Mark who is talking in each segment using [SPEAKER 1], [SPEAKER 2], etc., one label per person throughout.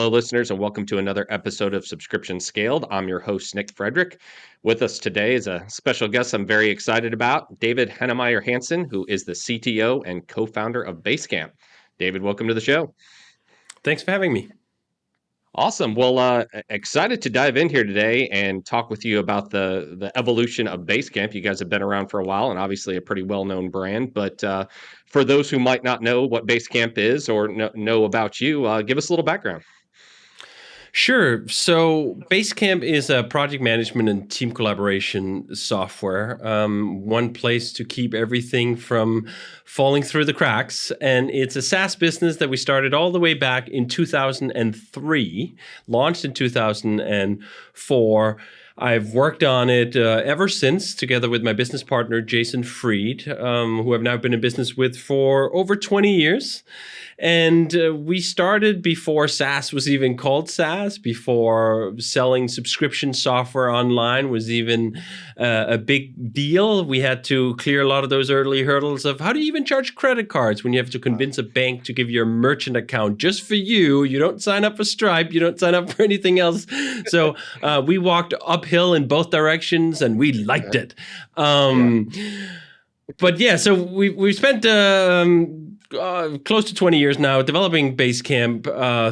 [SPEAKER 1] Hello, listeners, and welcome to another episode of Subscription Scaled. I'm your host, Nick Frederick. With us today is a special guest I'm very excited about, David Heinemeier Hansson, who is the CTO and co-founder of Basecamp. David, welcome to the show.
[SPEAKER 2] Thanks for having me.
[SPEAKER 1] Awesome. Well, excited to dive in here today and talk with you about the evolution of Basecamp. You guys have been around for a while and obviously a pretty well-known brand. But for those who might not know what Basecamp is or know about you, give us a little background.
[SPEAKER 2] Sure. So Basecamp is a project management and team collaboration software, one place to keep everything from falling through the cracks. And it's a SaaS business that we started all the way back in 2003, launched in 2004. I've worked on it ever since, together with my business partner, Jason Fried, who I've now been in business with for over 20 years. And we started before SaaS was even called SaaS, before selling subscription software online was even a big deal. We had to clear a lot of those early hurdles of how do you even charge credit cards when you have to convince a bank to give you a merchant account just for you. You don't sign up for Stripe. You don't sign up for anything else. So we walked uphill in both directions and we liked it. But yeah, so we've spent close to 20 years now developing Basecamp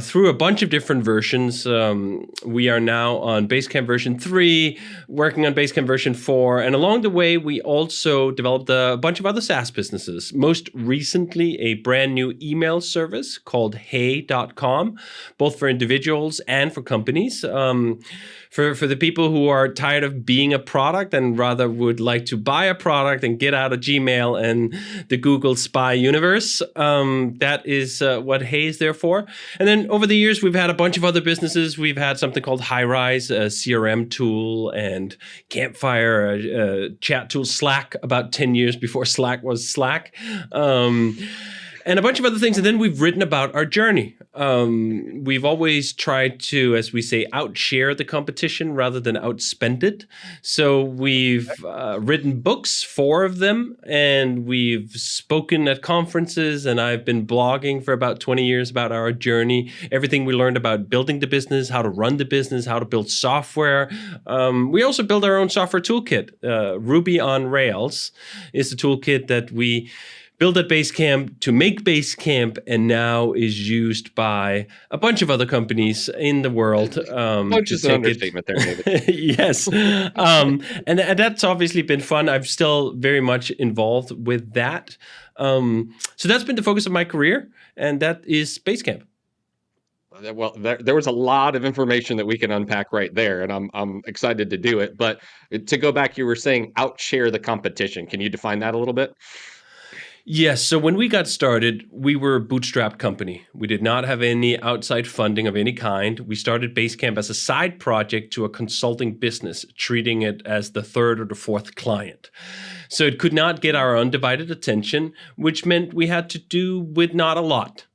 [SPEAKER 2] through a bunch of different versions. We are now on Basecamp version 3, working on Basecamp version 4. And along the way, we also developed a bunch of other SaaS businesses. Most recently, a brand new email service called hey.com, both for individuals and for companies. For the people who are tired of being a product and rather would like to buy a product and get out of Gmail and the Google spy universe, that is what Hey is there for. And then over the years, we've had a bunch of other businesses. We've had something called Highrise, a CRM tool, and Campfire, a chat tool, Slack, about 10 years before Slack was Slack. And a bunch of other things. And then we've written about our journey. We've always tried to, as we say, outshare the competition rather than outspend it. So we've written books, 4 of them, and we've spoken at conferences, and I've been blogging for about 20 years about our journey, everything we learned about building the business, how to run the business, how to build software. We also build our own software toolkit. Ruby on Rails is the toolkit that we built at Basecamp to make Basecamp, and now is used by a bunch of other companies in the world.
[SPEAKER 1] Bunch is an understatement there, David.
[SPEAKER 2] Yes. And that's obviously been fun. I'm still very much involved with that. So that's been the focus of my career, and that is Basecamp.
[SPEAKER 1] Well, there was a lot of information that we can unpack right there, and I'm excited to do it. But to go back, you were saying outshare the competition. Can you define that a little bit?
[SPEAKER 2] Yes. So when we got started, we were a bootstrapped company. We did not have any outside funding of any kind. We started Basecamp as a side project to a consulting business, treating it as the 3rd or the 4th client. So it could not get our undivided attention, which meant we had to do with not a lot.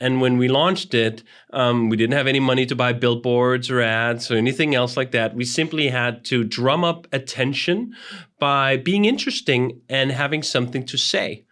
[SPEAKER 2] And when we launched it, we didn't have any money to buy billboards or ads or anything else like that. We simply had to drum up attention by being interesting and having something to say.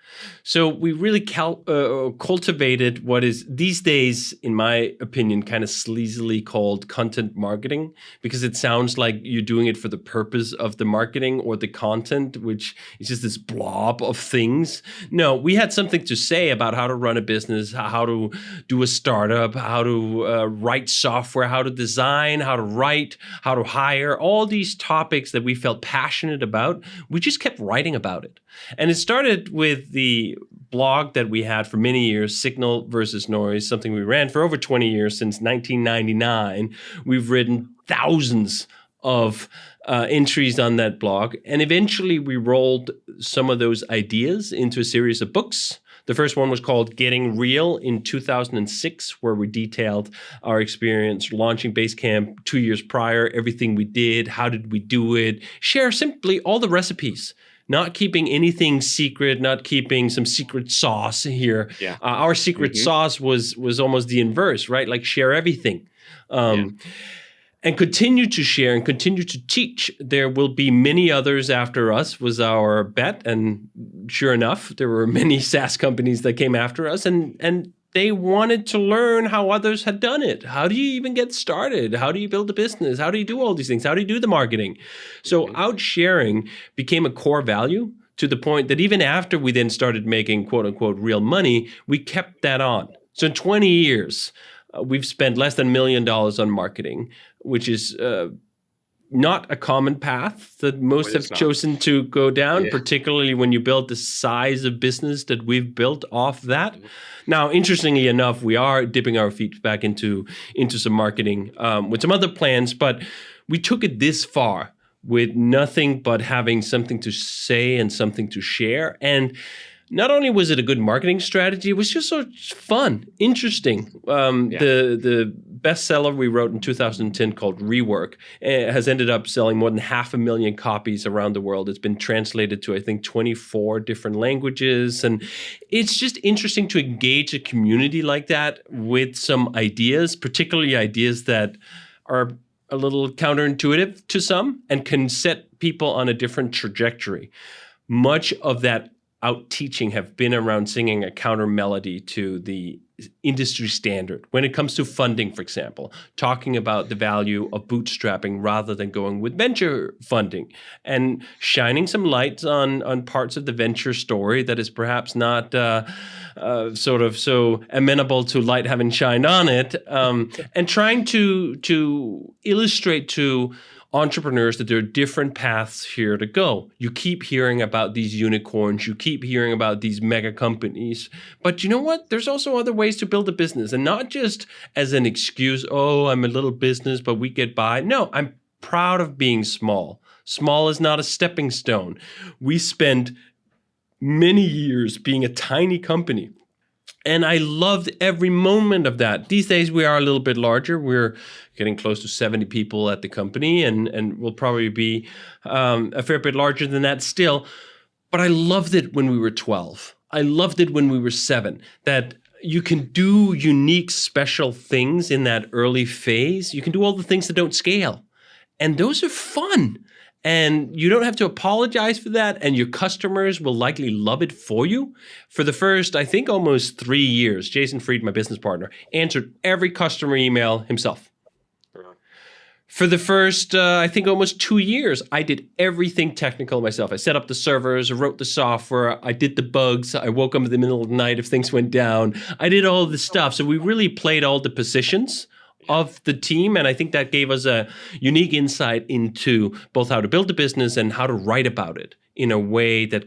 [SPEAKER 2] So we really cultivated what is these days, in my opinion, kind of sleazily called content marketing, because it sounds like you're doing it for the purpose of the marketing or the content, which is just this blob of things. No, we had something to say about how to run a business, how to do a startup, how to write software, how to design, how to write, how to hire, all these topics that we felt passionate about. We just kept writing about it. And it started with the blog that we had for many years, Signal versus Noise, something we ran for over 20 years since 1999. We've written thousands of entries on that blog. And eventually we rolled some of those ideas into a series of books. The first one was called Getting Real in 2006, where we detailed our experience launching Basecamp 2 years prior, everything we did, how did we do it, share simply all the recipes. Not keeping anything secret, not keeping some secret sauce here.
[SPEAKER 1] Yeah.
[SPEAKER 2] Our secret sauce was almost the inverse, right? Like share everything. And continue to share and continue to teach. There will be many others after us was our bet. And sure enough, there were many SaaS companies that came after us. And they wanted to learn how others had done it. How do you even get started? How do you build a business? How do you do all these things? How do you do the marketing? So outsharing became a core value, to the point that even after we then started making quote unquote real money, we kept that on. So in 20 years, we've spent less than $1 million on marketing, which is not a common path that most have chosen to go down, particularly when you build the size of business that we've built off that. Now, interestingly enough, we are dipping our feet back into some marketing with some other plans, but we took it this far with nothing but having something to say and something to share. And not only was it a good marketing strategy, it was just so fun, interesting. The bestseller we wrote in 2010 called Rework has ended up selling more than 500,000 copies around the world. It's been translated to, I think, 24 different languages. And it's just interesting to engage a community like that with some ideas, particularly ideas that are a little counterintuitive to some and can set people on a different trajectory. Much of that out teaching have been around singing a counter melody to the industry standard. When it comes to funding, for example, talking about the value of bootstrapping rather than going with venture funding, and shining some lights on parts of the venture story that is perhaps not sort of so amenable to light having shined on it, and trying to illustrate to entrepreneurs that there are different paths here to go. You keep hearing about these unicorns, you keep hearing about these mega companies, but you know what? There's also other ways to build a business, and not just as an excuse, oh, I'm a little business, but we get by. No, I'm proud of being small. Small is not a stepping stone. We spent many years being a tiny company, and I loved every moment of that. These days, we are a little bit larger. We're getting close to 70 people at the company, and we'll probably be a fair bit larger than that still. But I loved it when we were 12. I loved it when we were 7, that you can do unique, special things in that early phase. You can do all the things that don't scale. And those are fun. And you don't have to apologize for that, and your customers will likely love it for you. For the first, I think, almost 3 years, Jason Fried, my business partner, answered every customer email himself. For the first, I think, almost 2 years, I did everything technical myself. I set up the servers, I wrote the software, I did the bugs, I woke up in the middle of the night if things went down. I did all the stuff. So we really played all the positions of the team, and I think that gave us a unique insight into both how to build a business and how to write about it in a way that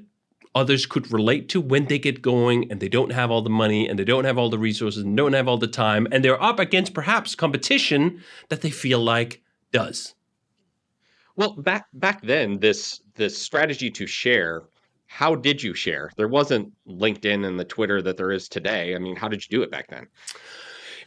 [SPEAKER 2] others could relate to when they get going and they don't have all the money and they don't have all the resources and don't have all the time, and they're up against perhaps competition that they feel like does.
[SPEAKER 1] Well, back then, this strategy to share, how did you share? There wasn't LinkedIn and the Twitter that there is today. I mean, how did you do it back then?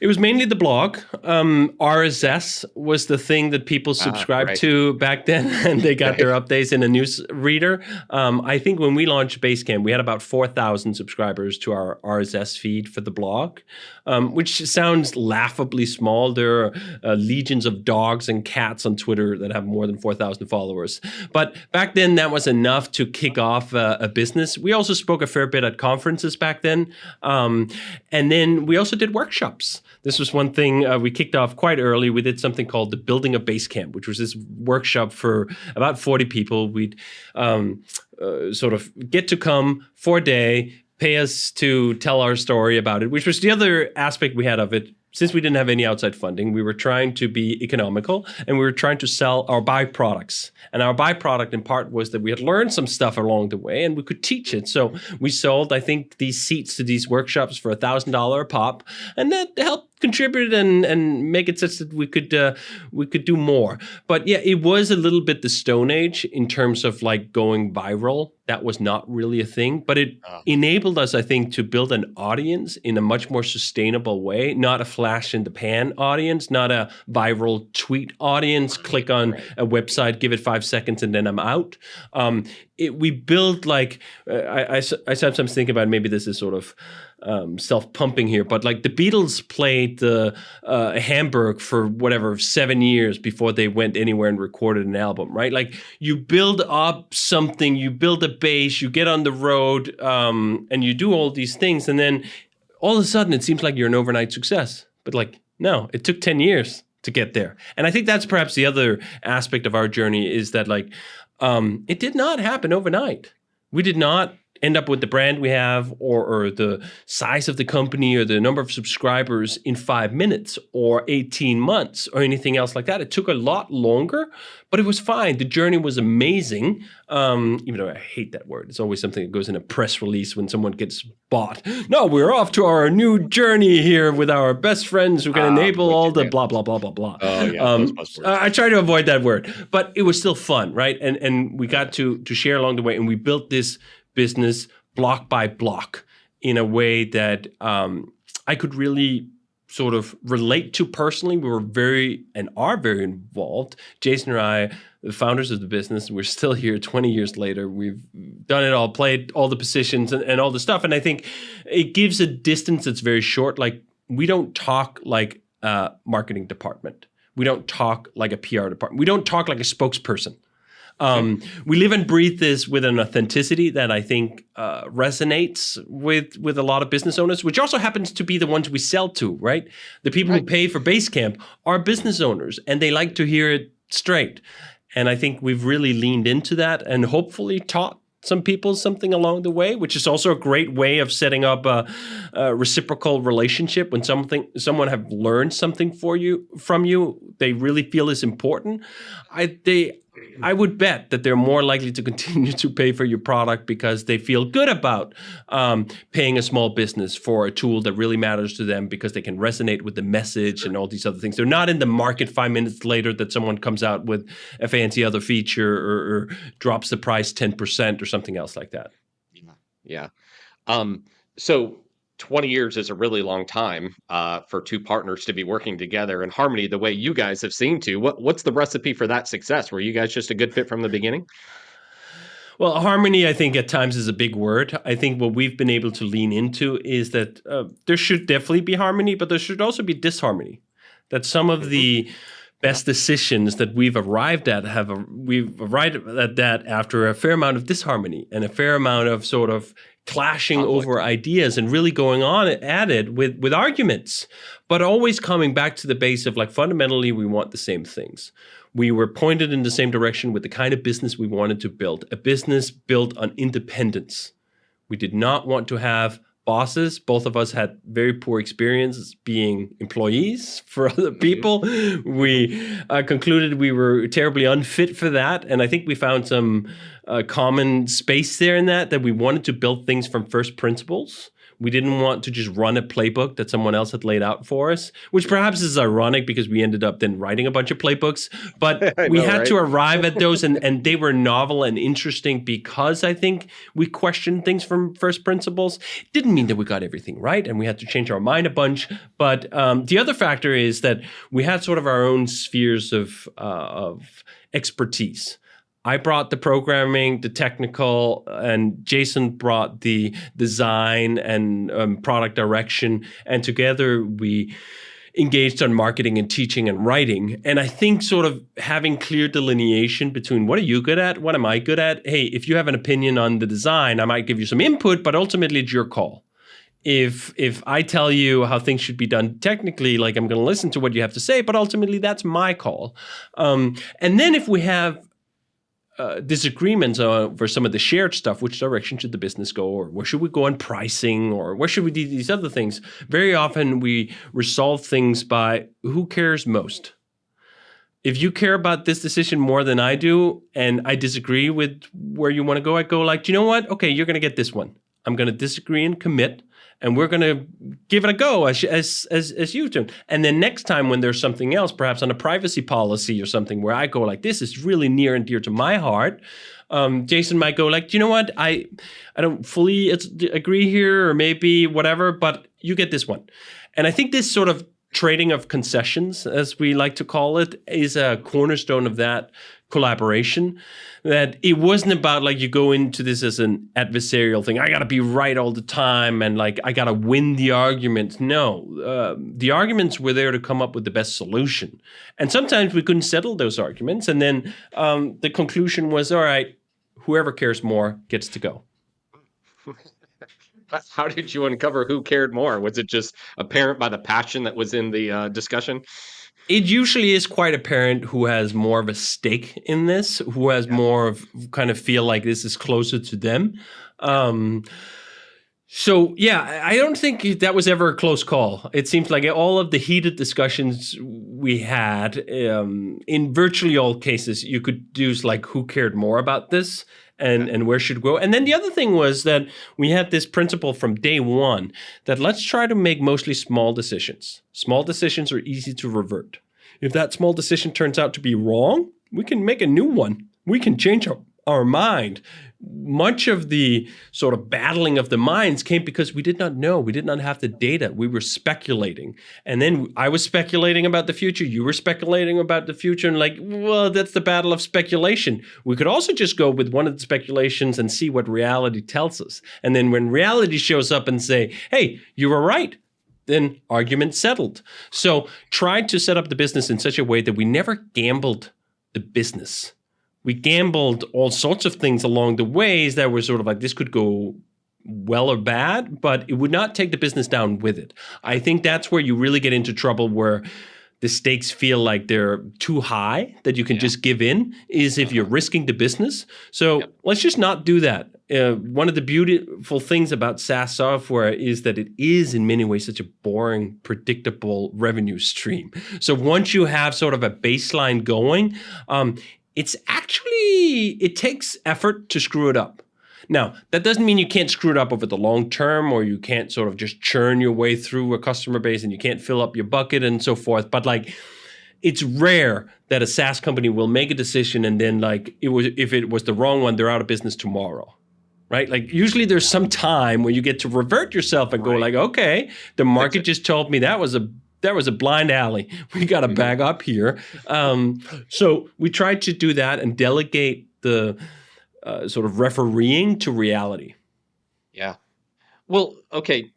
[SPEAKER 2] It was mainly the blog. RSS was the thing that people subscribed to back then, and they got their updates in a news reader. I think when we launched Basecamp, we had about 4,000 subscribers to our RSS feed for the blog, which sounds laughably small. There are legions of dogs and cats on Twitter that have more than 4,000 followers. But back then, that was enough to kick off a business. We also spoke a fair bit at conferences back then. And then we also did workshops. This was one thing we kicked off quite early. We did something called the Building a Basecamp, which was this workshop for about 40 people. We'd sort of get to come for a day, pay us to tell our story about it, which was the other aspect we had of it. Since we didn't have any outside funding, we were trying to be economical, and we were trying to sell our byproducts. And our byproduct in part was that we had learned some stuff along the way and we could teach it. So we sold, I think, these seats to these workshops for $1,000 a pop, and that helped contribute and make it such that we could do more. But yeah, it was a little bit the Stone Age in terms of like going viral. That was not really a thing, but it enabled us, I think, to build an audience in a much more sustainable way, not a flash in the pan audience, not a viral tweet audience, click on a website, give it 5 seconds, and then I'm out. We built like, I sometimes think about, maybe this is sort of self-pumping here, but like the Beatles played Hamburg for whatever 7 years before they went anywhere and recorded an album, right? Like you build up something, you build a base, you get on the road, and you do all these things, and then all of a sudden it seems like you're an overnight success. But like, no, it took 10 years to get there. And I think that's perhaps the other aspect of our journey is that like, it did not happen overnight. We did not end up with the brand we have or the size of the company or the number of subscribers in 5 minutes or 18 months or anything else like that. It took a lot longer, but it was fine. The journey was amazing. Even though I hate that word. It's always something that goes in a press release when someone gets bought. No, we're off to our new journey here with our best friends who can enable all the blah, blah, blah, blah, blah.
[SPEAKER 1] Oh, yeah, those buzzwords.
[SPEAKER 2] I try to avoid that word, but it was still fun, right? And we got to share along the way, and we built this business block by block in a way that I could really sort of relate to personally. We were very and are very involved. Jason and I, the founders of the business, we're still here 20 years later. We've done it all, played all the positions and all the stuff. And I think it gives a distance that's very short. Like we don't talk like a marketing department. We don't talk like a PR department. We don't talk like a spokesperson. We live and breathe this with an authenticity that I think resonates with a lot of business owners, which also happens to be the ones we sell to, right? The people who pay for Basecamp are business owners, and they like to hear it straight. And I think we've really leaned into that and hopefully taught some people something along the way, which is also a great way of setting up a reciprocal relationship. When someone have learned something from you, they really feel is important. I would bet that they're more likely to continue to pay for your product because they feel good about paying a small business for a tool that really matters to them because they can resonate with the message and all these other things. They're not in the market 5 minutes later that someone comes out with a fancy other feature or drops the price 10% or something else like that.
[SPEAKER 1] Yeah. So 20 years is a really long time for two partners to be working together in harmony the way you guys have seemed to. What's the recipe for that success? Were you guys just a good fit from the beginning?
[SPEAKER 2] Well, harmony, I think at times is a big word. I think what we've been able to lean into is that there should definitely be harmony, but there should also be disharmony. That some of the best decisions that we've arrived at that after a fair amount of disharmony and a fair amount of sort of clashing over ideas and really going on at it with arguments, but always coming back to the base of like fundamentally we want the same things. We were pointed in the same direction with the kind of business we wanted to build, a business built on independence. We did not want to have bosses. Both of us had very poor experiences being employees for other people. We concluded we were terribly unfit for that. And I think we found some common space there in that we wanted to build things from first principles. We didn't want to just run a playbook that someone else had laid out for us, which perhaps is ironic because we ended up then writing a bunch of playbooks. But we had to arrive at those, and they were novel and interesting because I think we questioned things from first principles. It didn't mean that we got everything right, and we had to change our mind a bunch. But the other factor is that we had sort of our own spheres of expertise. I brought the programming, the technical, and Jason brought the design and product direction. And together we engaged on marketing and teaching and writing. And I think sort of having clear delineation between what are you good at, what am I good at? Hey, if you have an opinion on the design, I might give you some input, but ultimately it's your call. If I tell you how things should be done technically, like I'm going to listen to what you have to say, but ultimately that's my call. And then if we have disagreements over some of the shared stuff, which direction should the business go, or where should we go on pricing, or where should we do these other things? Very often we resolve things by who cares most. If you care about this decision more than I do, and I disagree with where you want to go, I go like, do you know what? Okay, you're going to get this one. I'm going to disagree and commit, and we're going to give it a go as you do. And then next time when there's something else, perhaps on a privacy policy or something where I go like, this is really near and dear to my heart, Jason might go like, do you know what? I don't fully agree here, or maybe whatever, but you get this one. And I think this sort of trading of concessions, as we like to call it, is a cornerstone of that collaboration. That it wasn't about like you go into this as an adversarial thing. I got to be right all the time and like I got to win the argument. No, the arguments were there to come up with the best solution. And sometimes we couldn't settle those arguments. And then the conclusion was, all right, whoever cares more gets to go.
[SPEAKER 1] How did you uncover who cared more? Was it just apparent by the passion that was in the discussion?
[SPEAKER 2] It usually is quite apparent who has more of a stake in this, who has
[SPEAKER 1] Yeah,
[SPEAKER 2] more of kind of feel like this is closer to them.
[SPEAKER 1] yeah,
[SPEAKER 2] Um, so yeah, I don't think that was ever a close call. It seems like all of the heated discussions we had, in virtually all cases, you could use like who cared more about this
[SPEAKER 1] okay,
[SPEAKER 2] and where should go. And then the other thing was that we had this principle from day one that let's try to make mostly small decisions. Small decisions are easy to revert. If that small decision turns out to be wrong, we can make a new one. We can change our mind. Much of the sort of battling of the minds came because we did not know. We did not have the data. We were speculating. And then I was speculating about the future. You were speculating about the future. And like, well, that's the battle of speculation. We could also just go with one of the speculations and see what reality tells us. And then when reality shows up and say, hey, you were right, then argument settled. So tried to set up the business in such a way that we never gambled the business. We gambled all sorts of things along the ways that were sort of like this could go well or bad, but it would not take the business down with it. I think that's where you really get into trouble, where the stakes feel like they're too high that you can
[SPEAKER 1] yeah,
[SPEAKER 2] just give in, is if you're risking the business. So
[SPEAKER 1] yep,
[SPEAKER 2] let's just not do that. One of the beautiful things about SaaS software is that it is in many ways such a boring, predictable revenue stream. So once you have sort of a baseline going, it takes effort to screw it up. Now, that doesn't mean you can't screw it up over the long term, or you can't sort of just churn your way through a customer base and you can't fill up your bucket and so forth. But like, it's rare that a SaaS company will make a decision and then like if it was the wrong one, they're out of business tomorrow. Right? Like usually there's some time where you get to revert yourself and go
[SPEAKER 1] right.
[SPEAKER 2] like, okay, the
[SPEAKER 1] Fix
[SPEAKER 2] market
[SPEAKER 1] it.
[SPEAKER 2] just told me that was a blind alley. We got to
[SPEAKER 1] Mhm.
[SPEAKER 2] bag up here. So we tried to do that and delegate the sort of refereeing to reality.
[SPEAKER 1] Yeah. Well, okay.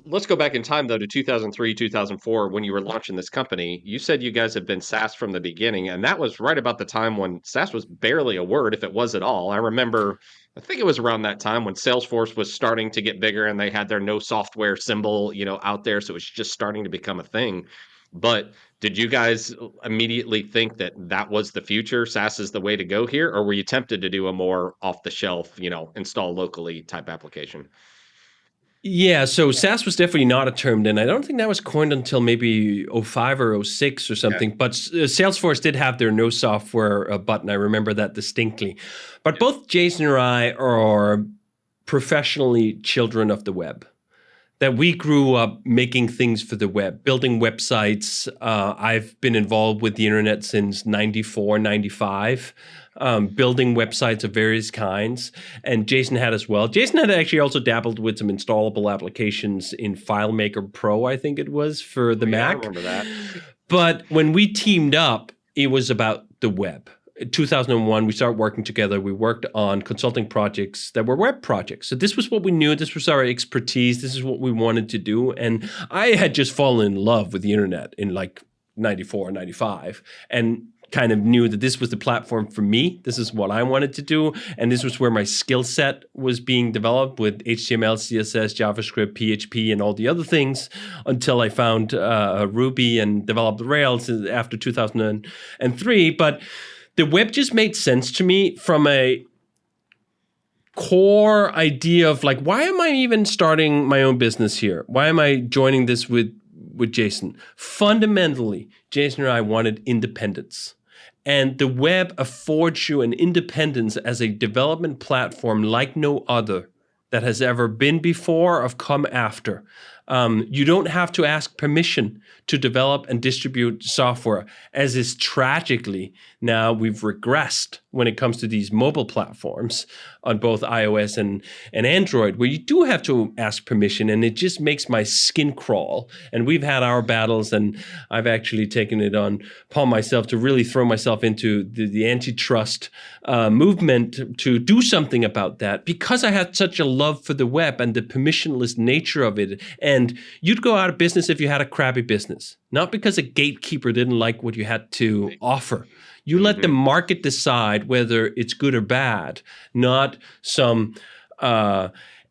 [SPEAKER 1] Let's go back in time though to 2003, 2004 when you were launching this company. You said you guys have been SaaS from the beginning, and that was right about the time when SaaS was barely a word, if it was at all. I remember, I think it was around that time when Salesforce was starting to get bigger and they had their no software symbol, out there, so it was just starting to become a thing. But did you guys immediately think that that was the future? SaaS is the way to go here, or were you tempted to do a more off the shelf, install locally type application?
[SPEAKER 2] Yeah, so SaaS was definitely not a term then. I don't think that was coined until maybe '05 or '06 or
[SPEAKER 1] Okay.
[SPEAKER 2] something. But Salesforce did have their no software button. I remember that distinctly. But
[SPEAKER 1] Yeah.
[SPEAKER 2] both Jason and I are professionally children of the web. That we grew up making things for the web, building websites. I've been involved with the internet since '94, '95, building websites of various kinds. And Jason had as well. Jason had actually also dabbled with some installable applications in FileMaker Pro, I think it was, for the
[SPEAKER 1] Oh, yeah, I
[SPEAKER 2] Mac.
[SPEAKER 1] remember that.
[SPEAKER 2] But when we teamed up, it was about the web. In 2001, we started working together. We worked on consulting projects that were web projects. So this was what we knew. This was our expertise. This is what we wanted to do. And I had just fallen in love with the internet in like '94, '95, and kind of knew that this was the platform for me. This is what I wanted to do. And this was where my skill set was being developed with HTML, CSS, JavaScript, PHP, and all the other things until I found Ruby and developed Rails after 2003. But the web just made sense to me from a core idea of like, why am I even starting my own business here? Why am I joining this with Jason? Fundamentally, Jason and I wanted independence. And the web affords you an independence as a development platform like no other that has ever been before or come after. You don't have to ask permission to develop and distribute software, as is tragically now we've regressed when it comes to these mobile platforms on both iOS and Android, where you do have to ask permission, and it just makes my skin crawl. And we've had our battles, and I've actually taken it upon myself to really throw myself into the antitrust movement to do something about that, because I had such a love for the web and the permissionless nature of it. And you'd go out of business if you had a crappy business, not because a gatekeeper didn't like what you had to offer. You let the
[SPEAKER 1] Mhm.
[SPEAKER 2] market decide whether it's good or bad, not some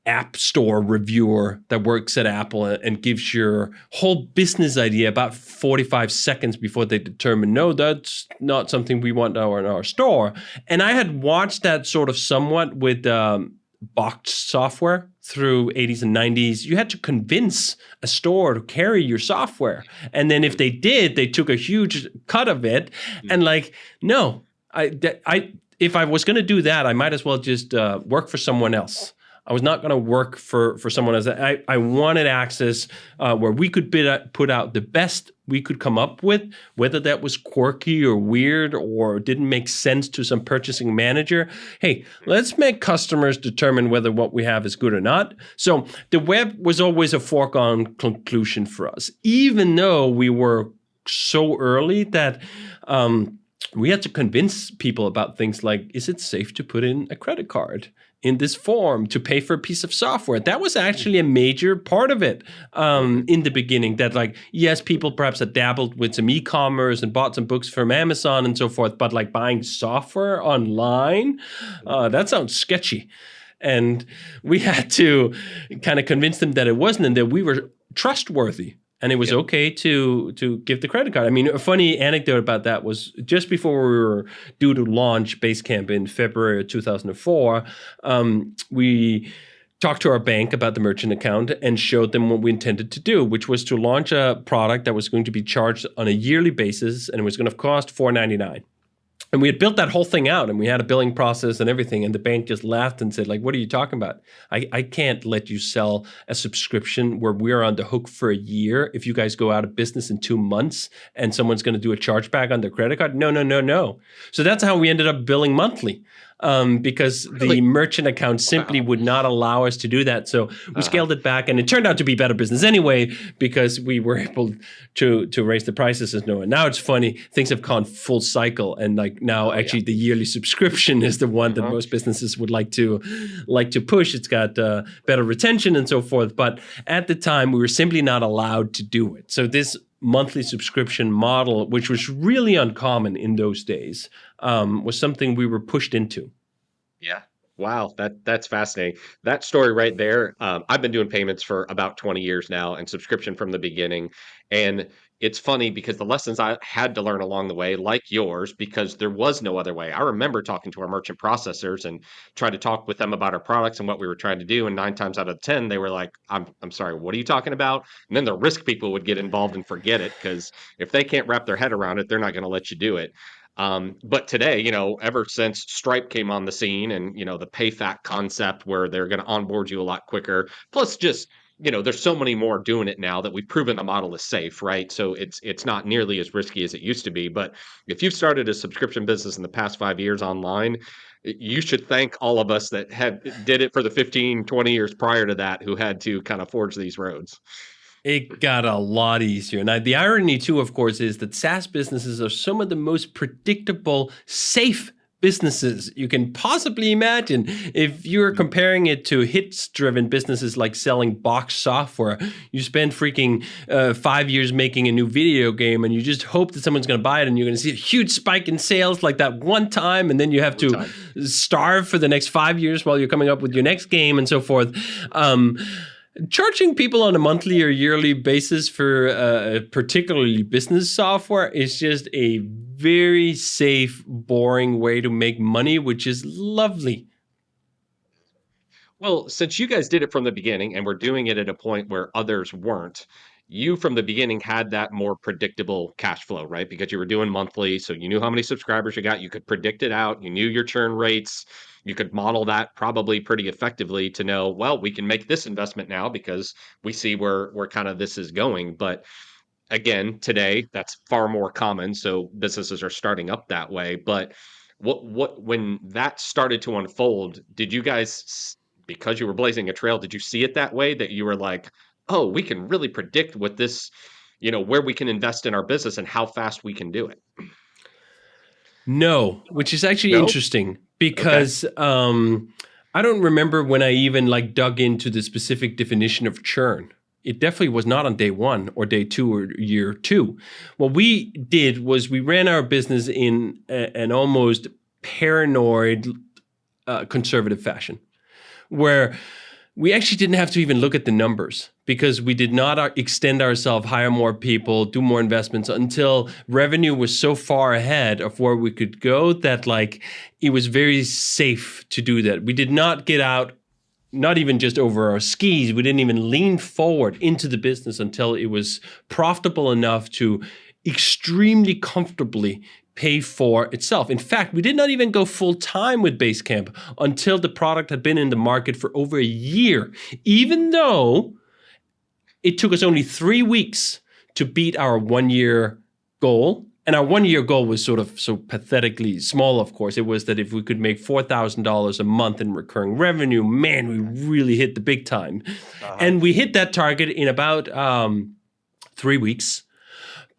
[SPEAKER 2] app store reviewer that works at Apple and gives your whole business idea about 45 seconds before they determine, no, that's not something we want in our store. And I had watched that sort of somewhat with boxed software through 80s and 90s. You had to convince a store to carry your software. And then if they did, they took a huge cut of it. And like, no, if I was going to do that, I might as well just work for someone else. I was not going to work for someone else. I wanted access where we could put out the best we could come up with, whether that was quirky or weird or didn't make sense to some purchasing manager. Hey, let's make customers determine whether what we have is good or not. So the web was always a foregone conclusion for us, even though we were so early that we had to convince people about things like, is it safe to put in a credit card in this form to pay for a piece of software? That was actually a major part of it in the beginning, that like, yes, people perhaps had dabbled with some e-commerce and bought some books from Amazon and so forth, but like buying software online, that sounds sketchy. And we had to kind of convince them that it wasn't, and that we were trustworthy. And it was okay to give the credit card. I mean, a funny anecdote about that was just before we were due to launch Basecamp in February of 2004, we talked to our bank about the merchant account and showed them what we intended to do, which was to launch a product that was going to be charged on a yearly basis, and it was going to cost $4.99. And we had built that whole thing out, and we had a billing process and everything. And the bank just laughed and said, like, what are you talking about? I can't let you sell a subscription where we're on the hook for a year if you guys go out of business in 2 months and someone's going to do a chargeback on their credit card. No. So that's how we ended up billing monthly. Because the merchant account simply would not allow us to do that. So we scaled it back, and it turned out to be better business anyway, because we were able to raise the prices as no one. Now it's funny, things have gone full cycle, and like now actually the yearly subscription is the one that most businesses would like to push. It's got better retention and so forth. But at the time, we were simply not allowed to do it. So this monthly subscription model, which was really uncommon in those days, was something we were pushed into.
[SPEAKER 1] Yeah. Wow, that's fascinating. That story right there. I've been doing payments for about 20 years now, and subscription from the beginning. And it's funny because the lessons I had to learn along the way, like yours, because there was no other way. I remember talking to our merchant processors and trying to talk with them about our products and what we were trying to do. And 9 times out of 10, they were like, I'm sorry, what are you talking about? And then the risk people would get involved and forget it, because if they can't wrap their head around it, they're not going to let you do it. But today, ever since Stripe came on the scene, and, the PayFac concept where they're going to onboard you a lot quicker, plus just, there's so many more doing it now that we've proven the model is safe, right? So it's not nearly as risky as it used to be. But if you've started a subscription business in the past 5 years online, you should thank all of us that did it for the 15, 20 years prior to that, who had to kind of forge these roads.
[SPEAKER 2] It got a lot easier. Now, the irony, too, of course, is that SaaS businesses are some of the most predictable, safe businesses you can possibly imagine. If you're comparing it to hits-driven businesses like selling box software, you spend freaking 5 years making a new video game, and you just hope that someone's going to buy it, and you're going to see a huge spike in sales like that one time, and then you have to starve for the next 5 years while you're coming up with your next game and so forth. Charging people on a monthly or yearly basis for particularly business software is just a very safe, boring way to make money, which is lovely.
[SPEAKER 1] Well, since you guys did it from the beginning and were doing it at a point where others weren't, you from the beginning had that more predictable cash flow, right? Because you were doing monthly, so you knew how many subscribers you got, you could predict it out, you knew your churn rates, you could model that probably pretty effectively to know, well, we can make this investment now because we see where kind of this is going. But again, today that's far more common, so businesses are starting up that way. But what when that started to unfold, did you guys, because you were blazing a trail, did you see it that way, that you were like, oh, we can really predict what this, where we can invest in our business and how fast we can do it?
[SPEAKER 2] No, which is actually
[SPEAKER 1] No.
[SPEAKER 2] interesting
[SPEAKER 1] Okay.
[SPEAKER 2] because I don't remember when I even like dug into the specific definition of churn. It definitely was not on day one or day two or year two. What we did was we ran our business in an almost paranoid conservative fashion, where we actually didn't have to even look at the numbers because we did not extend ourselves, hire more people, do more investments until revenue was so far ahead of where we could go that like it was very safe to do that. We did not get out, not even just over our skis. We didn't even lean forward into the business until it was profitable enough to extremely comfortably pay for itself. In fact, we did not even go full time with Basecamp until the product had been in the market for over a year, even though it took us only 3 weeks to beat our 1 year goal. And our 1 year goal was sort of so pathetically small, of course. It was that if we could make $4,000 a month in recurring revenue, man, we really hit the big time. And we hit that target in about 3 weeks.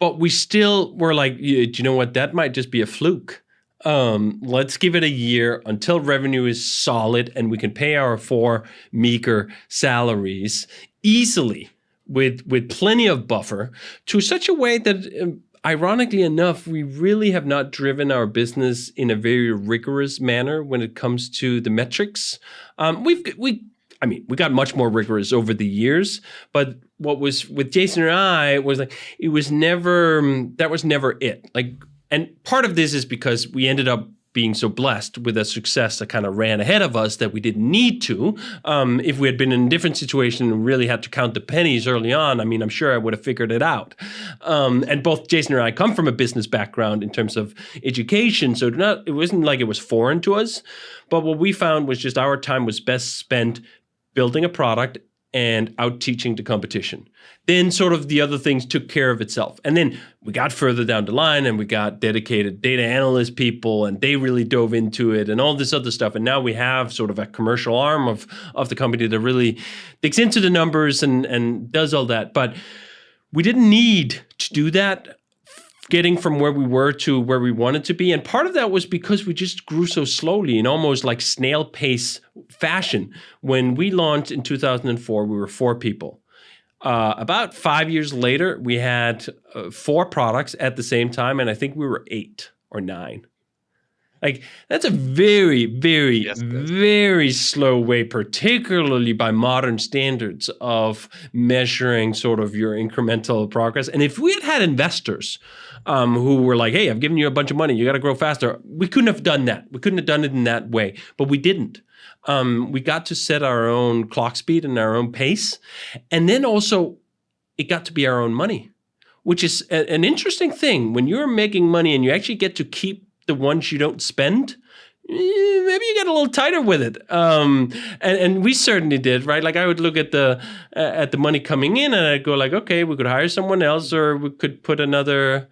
[SPEAKER 2] But we still were like, do you know what? That might just be a fluke. Let's give it a year until revenue is solid and we can pay our 4 meager salaries easily with plenty of buffer to such a way that, ironically enough, we really have not driven our business in a very rigorous manner when it comes to the metrics. We got much more rigorous over the years, but what was with Jason and I was like, that was never it. Like, and part of this is because we ended up being so blessed with a success that kind of ran ahead of us that we didn't need to. If we had been in a different situation and really had to count the pennies early on, I'm sure I would have figured it out. And both Jason and I come from a business background in terms of education, so it wasn't like it was foreign to us. But what we found was just our time was best spent building a product and out teaching the competition. Then sort of the other things took care of itself. And then we got further down the line and we got dedicated data analyst people and they really dove into it and all this other stuff. And now we have sort of a commercial arm of the company that really digs into the numbers and does all that. But we didn't need to do that, getting from where we were to where we wanted to be. And part of that was because we just grew so slowly in almost like snail pace fashion. When we launched in 2004, we were 4 people. About 5 years later, we had 4 products at the same time, and I think we were 8 or 9. Like, that's a very, very, very slow way, particularly by modern standards, of measuring sort of your incremental progress. And if we had had investors who were like, hey, I've given you a bunch of money, you got to grow faster, we couldn't have done that. We couldn't have done it in that way, but we didn't. We got to set our own clock speed and our own pace. And then also, it got to be our own money, which is an interesting thing. When you're making money and you actually get to keep the ones you don't spend, maybe you get a little tighter with it. And we certainly did, right? Like I would look at the money coming in and I'd go like, okay, we could hire someone else or we could put another,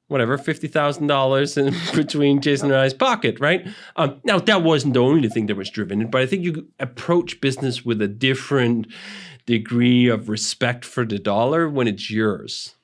[SPEAKER 2] whatever, $50,000 in between Jason and I's pocket, right? Now, that wasn't the only thing that was driven, but I think you approach business with a different degree of respect for the dollar when it's yours.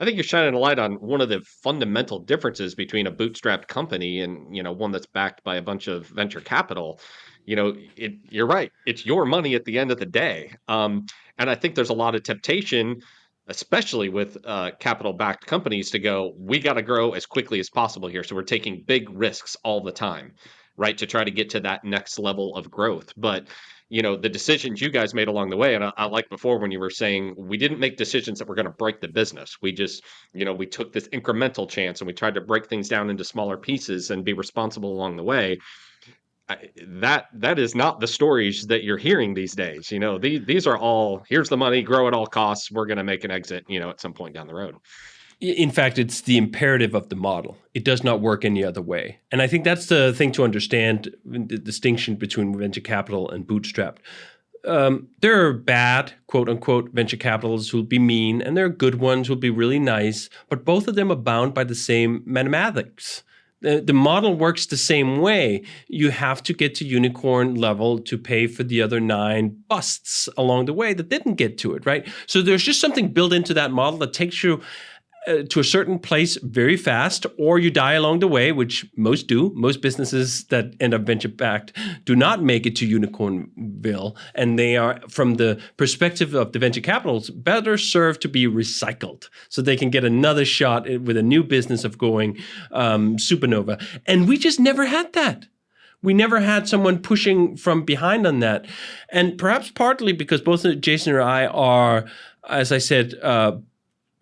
[SPEAKER 1] I think you're shining a light on one of the fundamental differences between a bootstrapped company and, one that's backed by a bunch of venture capital. You're right. It's your money at the end of the day. And I think there's a lot of temptation, especially with capital-backed companies, to go, we got to grow as quickly as possible here. So we're taking big risks all the time, right, to try to get to that next level of growth. But the decisions you guys made along the way, and I like before when you were saying we didn't make decisions that were going to break the business. We just, we took this incremental chance and we tried to break things down into smaller pieces and be responsible along the way. That is not the stories that you're hearing these days. These are all, here's the money, grow at all costs. We're going to make an exit, at some point down the road.
[SPEAKER 2] In fact, it's the imperative of the model. It does not work any other way. And I think that's the thing to understand, the distinction between venture capital and bootstrapped. There are bad, quote unquote, venture capitalists who'll be mean, and there are good ones who'll be really nice, but both of them are bound by the same mathematics. The model works the same way. You have to get to unicorn level to pay for the other 9 busts along the way that didn't get to it, right? So there's just something built into that model that takes you to a certain place very fast, or you die along the way, which most do. Most businesses that end up venture-backed do not make it to Unicornville, and they are, from the perspective of the venture capitals, better served to be recycled so they can get another shot with a new business of going supernova. And we just never had that. We never had someone pushing from behind on that. And perhaps partly because both Jason and I are, as I said,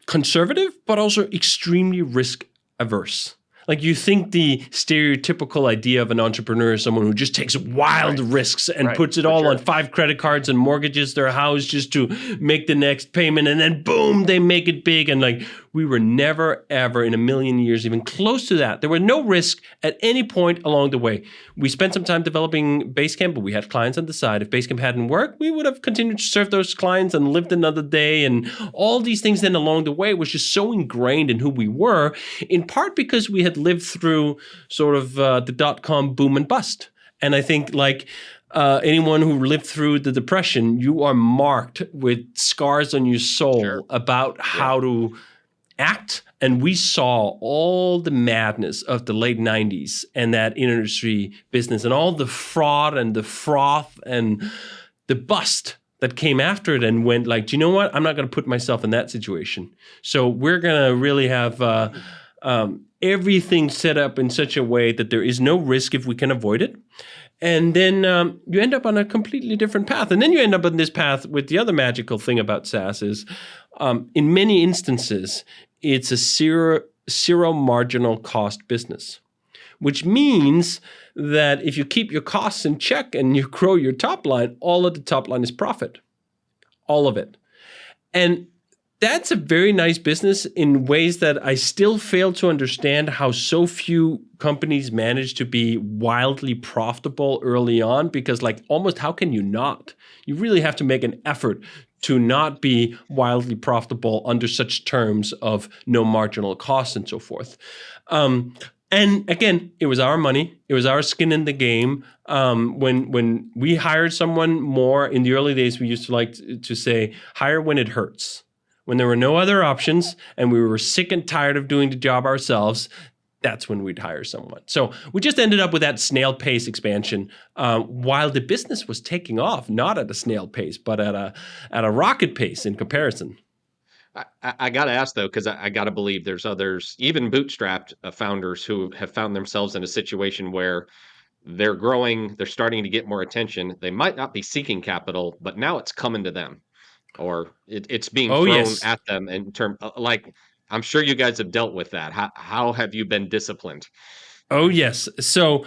[SPEAKER 2] conservative, but also extremely risk averse. Like you think the stereotypical idea of an entrepreneur is someone who just takes wild risks and puts it all on 5 credit cards and mortgages their house just to make the next payment. And then boom, they make it big. And like we were never, ever in a million years even close to that. There were no risk at any point along the way. We spent some time developing Basecamp, but we had clients on the side. If Basecamp hadn't worked, we would have continued to serve those clients and lived another day. And all these things then along the way was just so ingrained in who we were, in part because we had lived through sort of the dot-com boom and bust. And I think like anyone who lived through the Depression, you are marked with scars on your soul about how to act. And we saw all the madness of the late 90s and that industry business and all the fraud and the froth and the bust that came after it and went like, do you know what? I'm not going to put myself in that situation. So we're going to really have everything set up in such a way that there is no risk if we can avoid it. And then you end up on a completely different path. And then you end up on this path with the other magical thing about SaaS is in many instances, it's a zero marginal cost business, which means that if you keep your costs in check and you grow your top line, all of the top line is profit, all of it. And that's a very nice business in ways that I still fail to understand how so few companies manage to be wildly profitable early on, because like almost how can you not? You really have to make an effort to not be wildly profitable under such terms of no marginal costs and so forth. And again, it was our money. It was our skin in the game. When we hired someone more in the early days, we used to like to say, hire when it hurts. When there were no other options and we were sick and tired of doing the job ourselves, that's when we'd hire someone. So we just ended up with that snail pace expansion while the business was taking off, not at a snail pace, but at a rocket pace in comparison.
[SPEAKER 1] I got to ask, though, because I got to believe there's others, even bootstrapped founders who have found themselves in a situation where they're growing, they're starting to get more attention. They might not be seeking capital, but now it's coming to them, or it's being thrown at them in terms like, I'm sure you guys have dealt with that. How have you been disciplined?
[SPEAKER 2] Oh, yes. So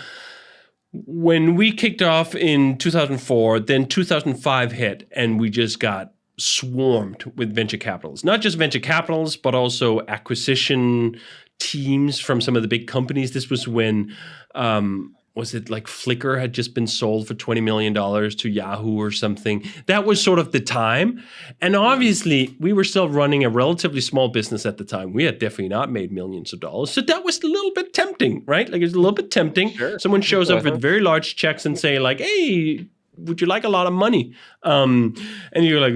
[SPEAKER 2] when we kicked off in 2004, then 2005 hit, and we just got swarmed with venture capitalists. Not just venture capitalists, but also acquisition teams from some of the big companies. This was when, was it like Flickr had just been sold for $20 million to Yahoo or something? That was sort of the time. And obviously, we were still running a relatively small business at the time. We had definitely not made millions of dollars. So that was a little bit tempting, right? Like it was a little bit tempting. Sure. Someone shows up with very large checks and say like, hey, would you like a lot of money? And you're like,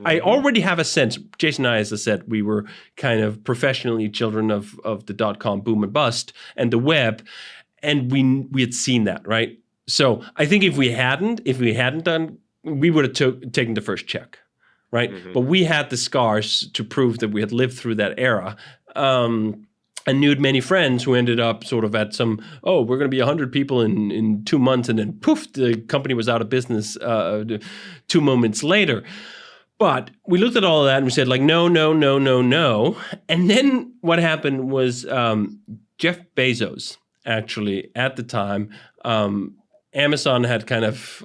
[SPEAKER 2] I already have a sense. Jason and I, as I said, we were kind of professionally children of the dot-com boom and bust and the web. And we had seen that, right? So I think if we hadn't done, we would have taken the first check, right? Mm-hmm. But we had the scars to prove that we had lived through that era. I knew many friends who ended up sort of at some, we're going to be 100 people in 2 months, and then poof, the company was out of business 2 moments later. But we looked at all of that and we said like, no. And then what happened was Jeff Bezos, actually, at the time, Amazon had kind of,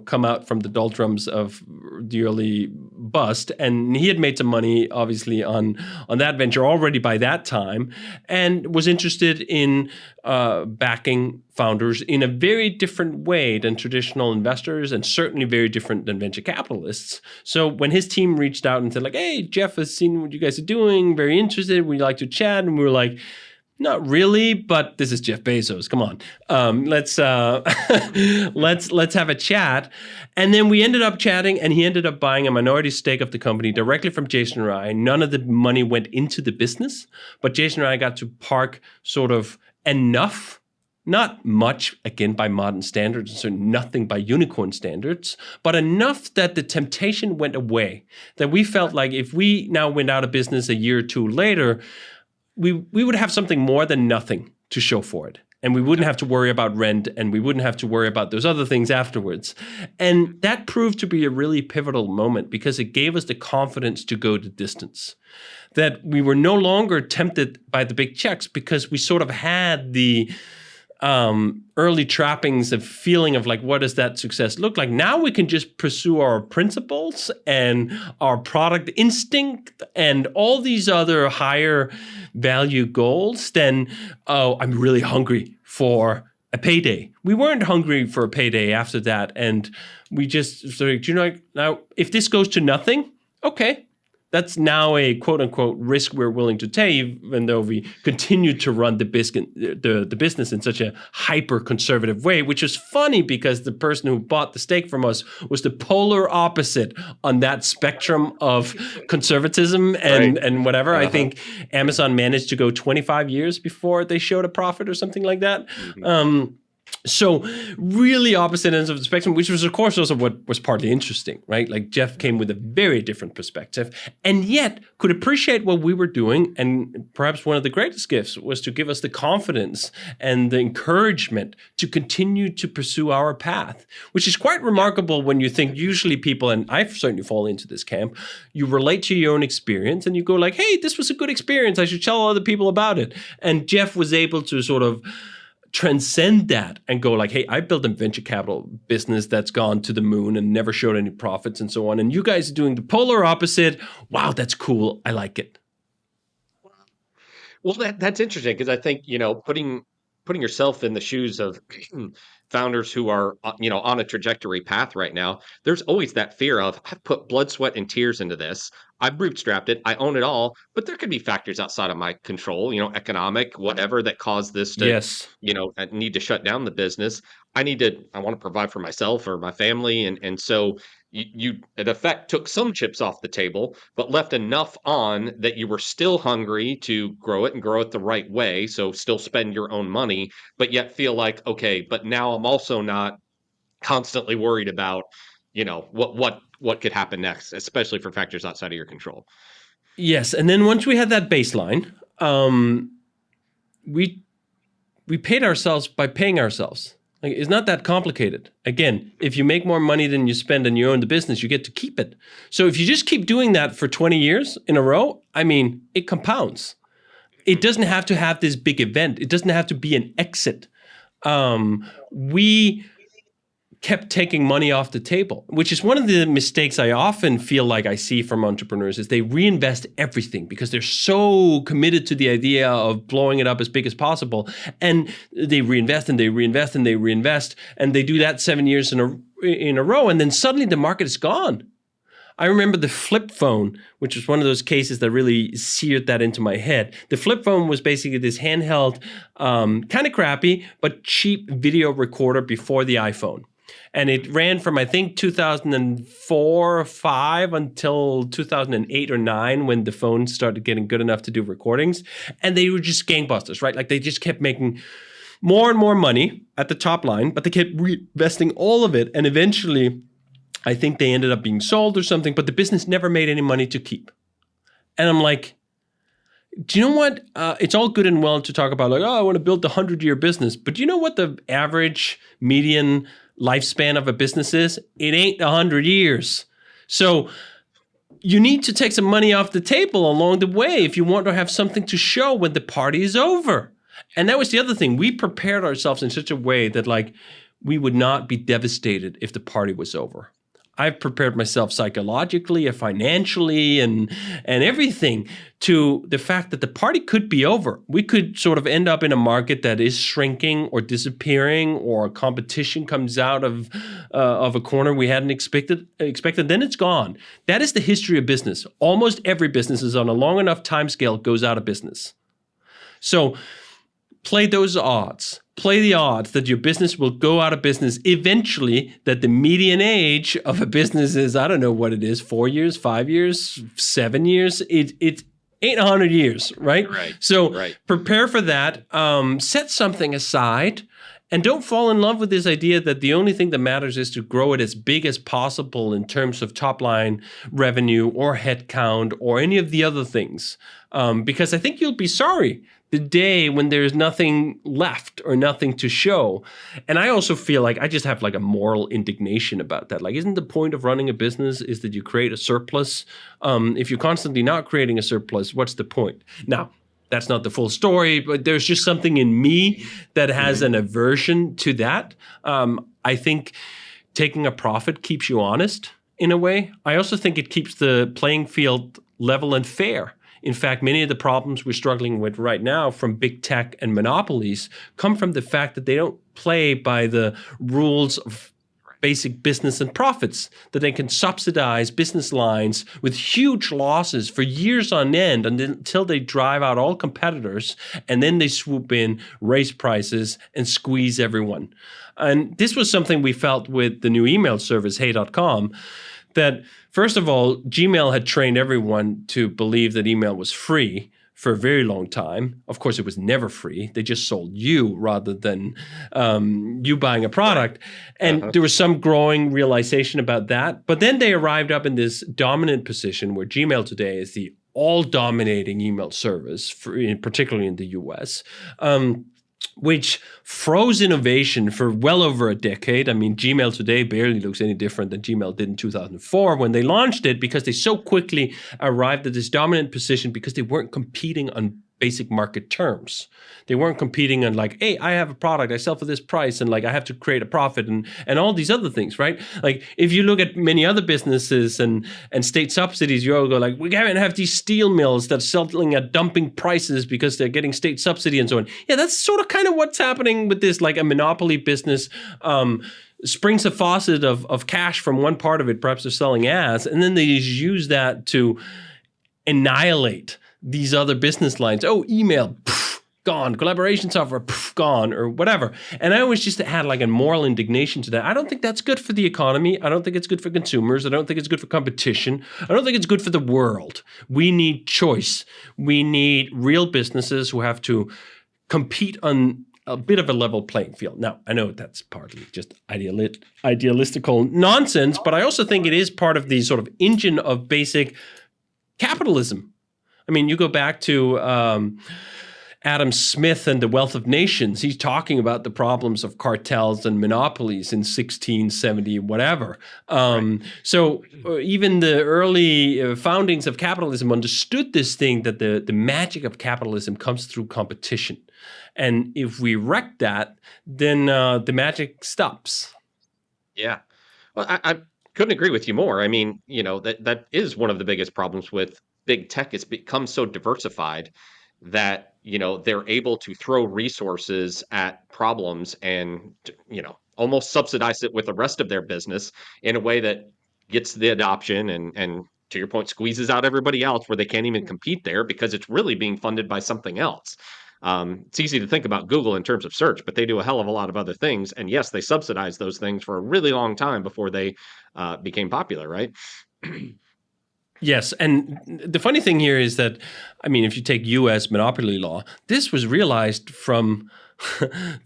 [SPEAKER 2] come out from the doldrums of the early bust, and he had made some money, obviously, on that venture already by that time, and was interested in backing founders in a very different way than traditional investors, and certainly very different than venture capitalists. So when his team reached out and said like, hey, Jeff has seen what you guys are doing, very interested, we'd like to chat, and we were like, not really, but this is Jeff Bezos. Come on, let's have a chat. And then we ended up chatting, and he ended up buying a minority stake of the company directly from Jason and I. None of the money went into the business, but Jason and I got to park sort of enough, not much, again, by modern standards, so nothing by unicorn standards, but enough that the temptation went away, that we felt like if we now went out of business a year or two later, we would have something more than nothing to show for it. And we wouldn't have to worry about rent, and we wouldn't have to worry about those other things afterwards. And that proved to be a really pivotal moment because it gave us the confidence to go the distance. That we were no longer tempted by the big checks because we sort of had the early trappings of feeling of like, what does that success look like? Now we can just pursue our principles and our product instinct and all these other higher value goals than, oh, I'm really hungry for a payday. We weren't hungry for a payday after that. And we just sort of, now if this goes to nothing, okay. That's now a quote unquote risk we're willing to take, even though we continue to run the business in such a hyper conservative way, which is funny because the person who bought the stake from us was the polar opposite on that spectrum of conservatism and whatever. I think Amazon managed to go 25 years before they showed a profit or something like that. So really opposite ends of the spectrum, which was, of course, also what was partly interesting, right? Like Jeff came with a very different perspective and yet could appreciate what we were doing. And perhaps one of the greatest gifts was to give us the confidence and the encouragement to continue to pursue our path, which is quite remarkable when you think usually people, and I've certainly fallen into this camp, you relate to your own experience and you go like, hey, this was a good experience. I should tell other people about it. And Jeff was able to sort of transcend that and go like, hey, I built a venture capital business that's gone to the moon and never showed any profits and so on. And you guys are doing the polar opposite. Wow, that's cool. I like it.
[SPEAKER 1] Well, that's interesting because I think, putting yourself in the shoes of founders who are, on a trajectory path right now, there's always that fear of, I've put blood, sweat, and tears into this. I bootstrapped it. I own it all, but there could be factors outside of my control, economic, whatever, that caused this to,
[SPEAKER 2] Yes.
[SPEAKER 1] I need to shut down the business. I want to provide for myself or my family. And so you in effect took some chips off the table, but left enough on that you were still hungry to grow it and grow it the right way. So still spend your own money, but yet feel like, okay, but now I'm also not constantly worried about, what could happen next, especially for factors outside of your control.
[SPEAKER 2] Yes. And then once we had that baseline, we paid ourselves by paying ourselves. Like, it's not that complicated. Again, if you make more money than you spend and you own the business, you get to keep it. So if you just keep doing that for 20 years in a row, it compounds. It doesn't have to have this big event. It doesn't have to be an exit. We kept taking money off the table, which is one of the mistakes I often feel like I see from entrepreneurs is they reinvest everything because they're so committed to the idea of blowing it up as big as possible. And they reinvest and they reinvest and they reinvest. And they do that 7 years in a row. And then suddenly the market is gone. I remember the flip phone, which was one of those cases that really seared that into my head. The flip phone was basically this handheld, kind of crappy, but cheap video recorder before the iPhone. And it ran from, I think, 2004 or 5 until 2008 or 9 when the phone started getting good enough to do recordings. And they were just gangbusters, right? Like they just kept making more and more money at the top line, but they kept reinvesting all of it. And eventually, I think they ended up being sold or something, but the business never made any money to keep. And I'm like, do you know what? It's all good and well to talk about like, oh, I want to build the 100-year business. But do you know what the average median lifespan of a business is? It ain't 100 years. So you need to take some money off the table along the way if you want to have something to show when the party is over. And that was the other thing. We prepared ourselves in such a way that like we would not be devastated if the party was over. I've prepared myself psychologically, financially, and everything to the fact that the party could be over. We could sort of end up in a market that is shrinking or disappearing, or competition comes out of a corner we hadn't expected. Then it's gone. That is the history of business. Almost every business is on a long enough time scale goes out of business. So play those odds. Play the odds that your business will go out of business eventually, that the median age of a business is, I don't know what it is, 4 years, 5 years, 7 years. It ain't 100 years, right?
[SPEAKER 1] Right.
[SPEAKER 2] So prepare for that. Set something aside And don't fall in love with this idea that the only thing that matters is to grow it as big as possible in terms of top line revenue or headcount or any of the other things. Because I think you'll be sorry the day when there's nothing left or nothing to show. And I also feel like I just have like a moral indignation about that. Like, isn't the point of running a business is that you create a surplus? If you're constantly not creating a surplus, what's the point? Now, that's not the full story, but there's just something in me that has an aversion to that. I think taking a profit keeps you honest in a way. I also think it keeps the playing field level and fair. In fact, many of the problems we're struggling with right now from big tech and monopolies come from the fact that they don't play by the rules of basic business and profits, that they can subsidize business lines with huge losses for years on end until they drive out all competitors, and then they swoop in, raise prices, and squeeze everyone. And this was something we felt with the new email service, hey.com, that first of all, Gmail had trained everyone to believe that email was free for a very long time. Of course, it was never free. They just sold you rather than you buying a product. And there was some growing realization about that. But then they arrived up in this dominant position where Gmail today is the all-dominating email service, particularly in the US, which froze innovation for well over a decade. I mean, Gmail today barely looks any different than Gmail did in 2004 when they launched it, because they so quickly arrived at this dominant position because they weren't competing on basic market terms. They weren't competing on like, hey, I have a product, I sell for this price, and like I have to create a profit and all these other things, right? Like if you look at many other businesses and state subsidies, you all go like, we can't have these steel mills that are selling at dumping prices because they're getting state subsidy and so on. Yeah, that's sort of kind of what's happening with this, like a monopoly business springs a faucet of cash from one part of it, perhaps they're selling ads, and then they use that to annihilate these other business lines. Oh, email, poof, gone. Collaboration software, poof, gone, or whatever. And I always just had like a moral indignation to that. I don't think that's good for the economy. I don't think it's good for consumers. I don't think it's good for competition. I don't think it's good for the world. We need choice. We need real businesses who have to compete on a bit of a level playing field. Now, I know that's partly just idealistical nonsense, but I also think it is part of the sort of engine of basic capitalism. I mean, you go back to Adam Smith and The Wealth of Nations. He's talking about the problems of cartels and monopolies in 1670, whatever. So even the early foundings of capitalism understood this thing, that the magic of capitalism comes through competition. And if we wreck that, then the magic stops.
[SPEAKER 1] Yeah. Well, I couldn't agree with you more. I mean, that is one of the biggest problems with big tech. It's become so diversified that, they're able to throw resources at problems and, almost subsidize it with the rest of their business in a way that gets the adoption and to your point, squeezes out everybody else where they can't even compete there because it's really being funded by something else. It's easy to think about Google in terms of search, but they do a hell of a lot of other things. And yes, they subsidized those things for a really long time before they became popular, right?
[SPEAKER 2] Yes, and the funny thing here is that, I mean, if you take U.S. monopoly law, this was realized from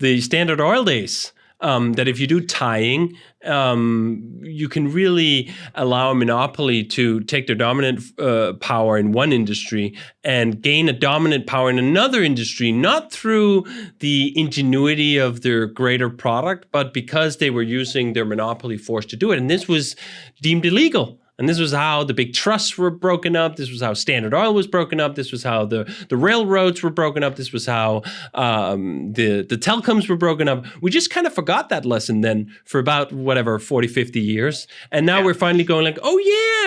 [SPEAKER 2] the Standard Oil days, that if you do tying, you can really allow a monopoly to take their dominant power in one industry and gain a dominant power in another industry, not through the ingenuity of their greater product, but because they were using their monopoly force to do it. And this was deemed illegal. And this was how the big trusts were broken up. This was how Standard Oil was broken up. This was how the railroads were broken up. This was how the telecoms were broken up. We just kind of forgot that lesson then for about, 40, 50 years. And now we're finally going like, oh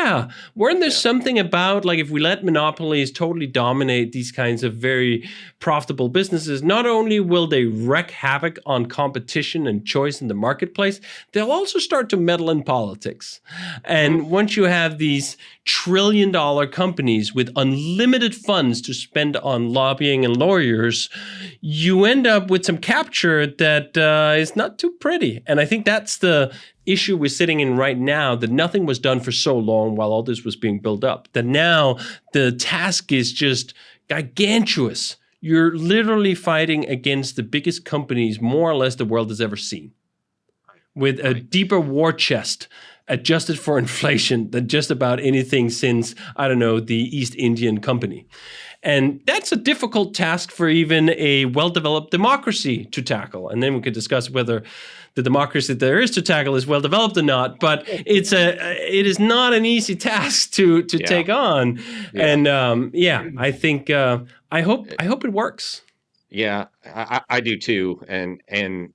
[SPEAKER 2] yeah, weren't there something about like if we let monopolies totally dominate these kinds of very profitable businesses, not only will they wreak havoc on competition and choice in the marketplace, they'll also start to meddle in politics. And once you have these trillion-dollar companies with unlimited funds to spend on lobbying and lawyers, you end up with some capture that is not too pretty. And I think that's the issue we're sitting in right now, that nothing was done for so long while all this was being built up, that now the task is just gigantuous you're literally fighting against the biggest companies more or less the world has ever seen, with a deeper war chest adjusted for inflation than just about anything since, I don't know, the East Indian Company. And that's a difficult task for even a well-developed democracy to tackle. And then we could discuss whether the democracy there is to tackle is well-developed or not. But it is not an easy task to take on. Yeah. And I think I hope it works.
[SPEAKER 1] Yeah, I do too. And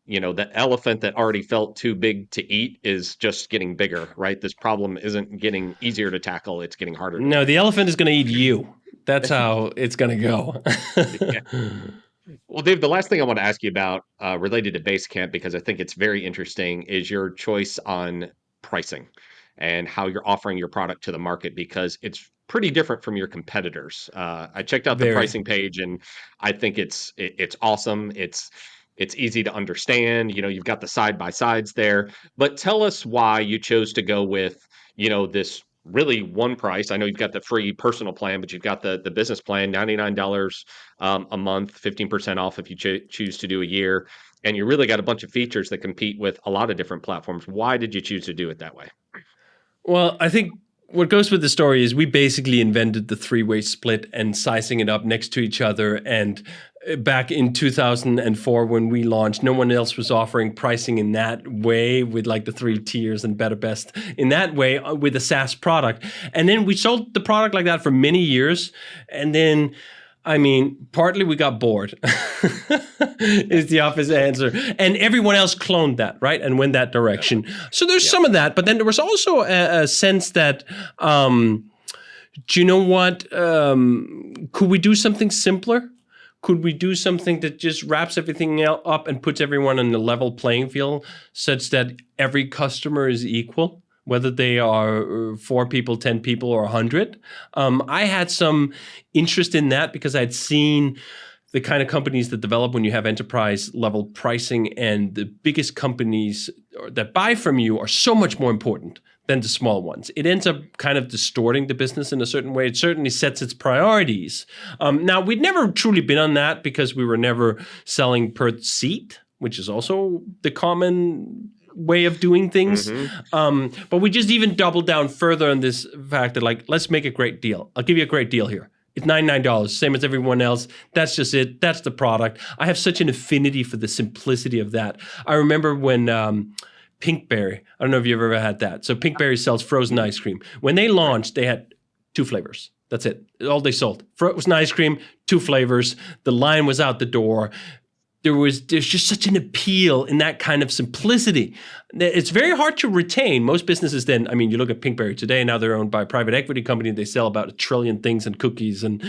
[SPEAKER 1] the elephant that already felt too big to eat is just getting bigger, right? This problem isn't getting easier to tackle, it's getting harder to tackle.
[SPEAKER 2] The elephant is going to eat you. That's how it's going to go.
[SPEAKER 1] Yeah. Well, Dave, the last thing I want to ask you about related to Basecamp, because I think it's very interesting, is your choice on pricing and how you're offering your product to the market, because it's pretty different from your competitors. I checked out the pricing page, and I think it's awesome. It's easy to understand. You've got the side by sides there. But tell us why you chose to go with this really one price. I know you've got the free personal plan, but you've got the business plan, $99 a month, 15% off if you choose to do a year. And you really got a bunch of features that compete with a lot of different platforms. Why did you choose to do it that way?
[SPEAKER 2] Well, I think what goes with the story is we basically invented the three-way split and sizing it up next to each other. And back in 2004, when we launched, no one else was offering pricing in that way, with like the 3 tiers and better, best in that way with a SaaS product. And then we sold the product like that for many years. And then, partly we got bored is the obvious answer. And everyone else cloned that, right? And went that direction. So there's some of that. But then there was also a sense that, do you know what? Could we do something simpler? Could we do something that just wraps everything up and puts everyone on a level playing field, such that every customer is equal, whether they are 4 people, 10 people, or 100? I had some interest in that because I'd seen the kind of companies that develop when you have enterprise level pricing, and the biggest companies that buy from you are so much more important than the small ones. It ends up kind of distorting the business in a certain way. It certainly sets its priorities. Now, we'd never truly been on that because we were never selling per seat, which is also the common way of doing things. Mm-hmm. But we just even doubled down further on this fact that, like, let's make a great deal. I'll give you a great deal here. It's $99, same as everyone else. That's just it. That's the product. I have such an affinity for the simplicity of that. I remember when Pinkberry, I don't know if you've ever had that. So Pinkberry sells frozen ice cream. When they launched, they had 2 flavors. That's it. All they sold. Frozen ice cream, 2 flavors. The line was out the door. There's just such an appeal in that kind of simplicity. It's very hard to retain. Most businesses then, you look at Pinkberry today, now they're owned by a private equity company. They sell about 1 trillion things and cookies and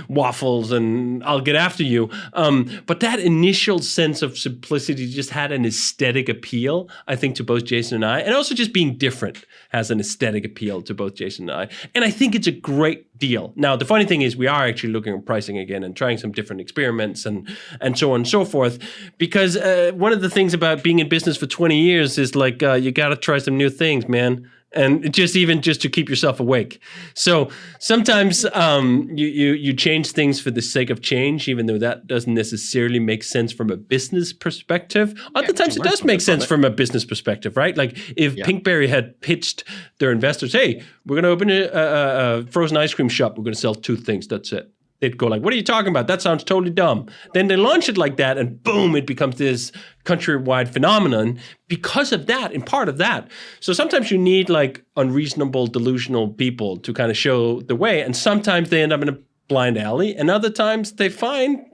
[SPEAKER 2] waffles and I'll get after you. But that initial sense of simplicity just had an aesthetic appeal, I think, to both Jason and I. And also just being different has an aesthetic appeal to both Jason and I. And I think it's a great deal. Now, the funny thing is we are actually looking at pricing again and trying some different experiments and so on and so forth. Because one of the things about being in business for 20 years is like you got to try some new things, man. And just to keep yourself awake. So sometimes you change things for the sake of change, even though that doesn't necessarily make sense from a business perspective. Other times it does make sense from a business perspective, right? Like if Pinkberry had pitched their investors, hey, we're going to open a frozen ice cream shop. We're going to sell 2 things. That's it. They'd go like, what are you talking about? That sounds totally dumb. Then they launch it like that and boom, it becomes this countrywide phenomenon because of that, and part of that. So sometimes you need like unreasonable, delusional people to kind of show the way. And sometimes they end up in a blind alley, and other times they find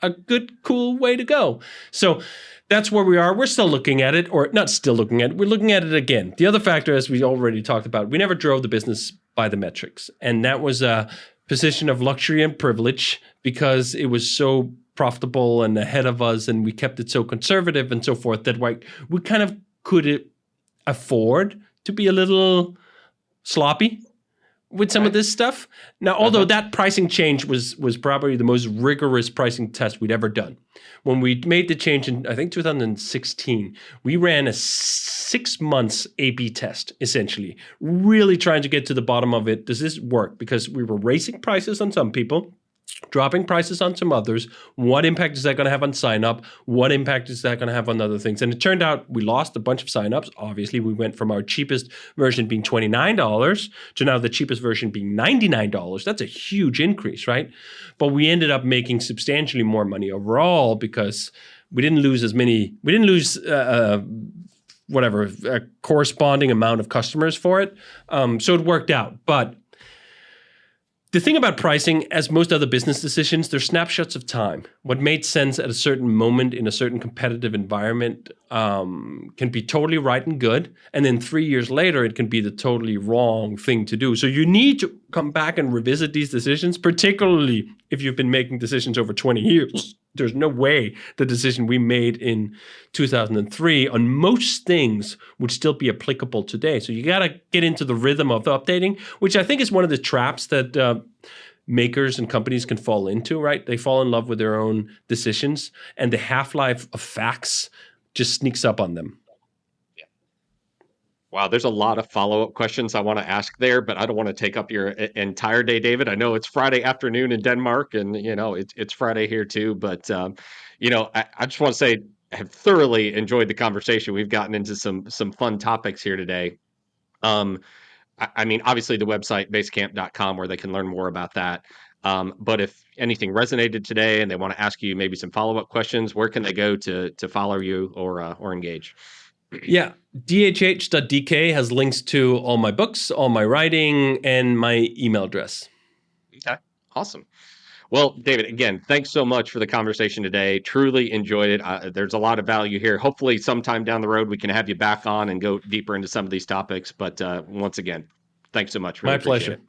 [SPEAKER 2] a good, cool way to go. So that's where we are. We're still looking at it, or not still looking at it. We're looking at it again. The other factor, as we already talked about, we never drove the business by the metrics. And that was a position of luxury and privilege because it was so profitable and ahead of us, and we kept it so conservative and so forth that we kind of could afford to be a little sloppy with some of this stuff. Now, although that pricing change was probably the most rigorous pricing test we'd ever done. When we made the change in, I think, 2016, we ran a 6 months A/B test, essentially, really trying to get to the bottom of it. Does this work? Because we were raising prices on some people, dropping prices on some others. What impact is that going to have on sign up? What impact is that going to have on other things? And it turned out we lost a bunch of signups. Obviously, we went from our cheapest version being $29 to now the cheapest version being $99. That's a huge increase, right? But we ended up making substantially more money overall because we didn't lose a corresponding amount of customers for it. So it worked out. But the thing about pricing, as most other business decisions, they're snapshots of time. What made sense at a certain moment in a certain competitive environment can be totally right and good. And then 3 years later, it can be the totally wrong thing to do. So you need to come back and revisit these decisions, particularly if you've been making decisions over 20 years. There's no way the decision we made in 2003 on most things would still be applicable today. So you got to get into the rhythm of the updating, which I think is one of the traps that makers and companies can fall into, right? They fall in love with their own decisions, and the half-life of facts just sneaks up on them.
[SPEAKER 1] Wow, there's a lot of follow-up questions I want to ask there, but I don't want to take up your entire day, David. I know it's Friday afternoon in Denmark, and it's Friday here too. But I just want to say I have thoroughly enjoyed the conversation. We've gotten into some fun topics here today. I mean, obviously the website basecamp.com where they can learn more about that. But if anything resonated today and they want to ask you maybe some follow-up questions, where can they go to follow you or engage?
[SPEAKER 2] Yeah, dhh.dk has links to all my books, all my writing, and my email address.
[SPEAKER 1] Okay, awesome. Well, David, again, thanks so much for the conversation today. Truly enjoyed it. There's a lot of value here. Hopefully, sometime down the road, we can have you back on and go deeper into some of these topics. But once again, thanks so much. Really
[SPEAKER 2] My
[SPEAKER 1] appreciate
[SPEAKER 2] pleasure.
[SPEAKER 1] it.